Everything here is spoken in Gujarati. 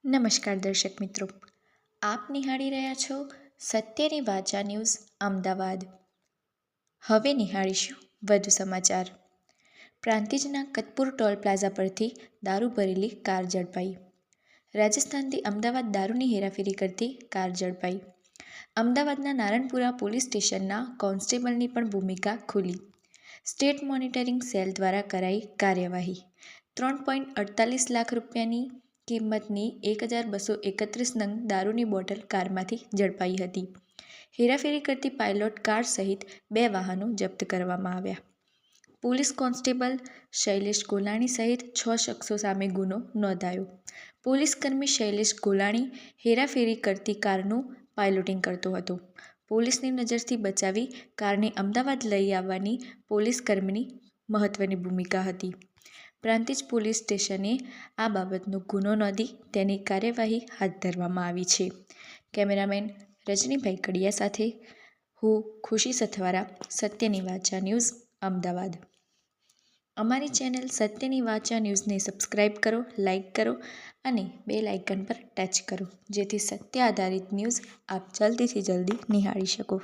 નમસ્કાર દર્શક મિત્રો, આપ નિહાળી રહ્યા છો સત્યની વાચા ન્યૂઝ અમદાવાદ। હવે નિહાળીશું વધુ સમાચાર। પ્રાંતિજના કતપુર ટોલ પ્લાઝા પરથી દારૂ ભરેલી કાર ઝડપાઈ। રાજસ્થાનથી અમદાવાદ દારૂની હેરાફેરી કરતી કાર ઝડપાઈ। અમદાવાદના નારણપુરા પોલીસ સ્ટેશનના કોન્સ્ટેબલની પણ ભૂમિકા ખુલી। સ્ટેટ મોનિટરિંગ સેલ દ્વારા કરાઈ કાર્યવાહી। 3.48 લાખ રૂપિયાની કિંમતની 1231 નંગ દારૂની બોટલ કારમાંથી ઝડપાઈ હતી। હેરાફેરી કરતી પાયલોટ કાર સહિત 2 વાહનો જપ્ત કરવામાં આવ્યા। પોલીસ કોન્સ્ટેબલ શૈલેષ ગોલાણી સહિત 6 શખ્સો સામે ગુનો નોંધાયો। પોલીસકર્મી શૈલેષ ગોલાણી હેરાફેરી કરતી કારનું પાયલોટિંગ કરતો હતો। પોલીસની નજરથી બચાવી કારને અમદાવાદ લઈ આવવાની પોલીસકર્મીની મહત્વની ભૂમિકા હતી। પ્રાંતિજ પોલીસ સ્ટેશને આ બાબતનો ગુનો નોંધી તેની કાર્યવાહી હાથ ધરવામાં આવી છે। કેમેરામેન રજનીભાઈ કડિયા સાથે હું ખુશી સથવારા, સત્યની વાચા ન્યૂઝ અમદાવાદ। અમારી ચેનલ સત્યની વાચા ન્યૂઝને સબસ્ક્રાઈબ કરો, લાઇક કરો અને બેલ આઇકન પર ટચ કરો, જેથી સત્ય આધારિત ન્યૂઝ આપ જલ્દીથી જલ્દી નિહાળી શકો।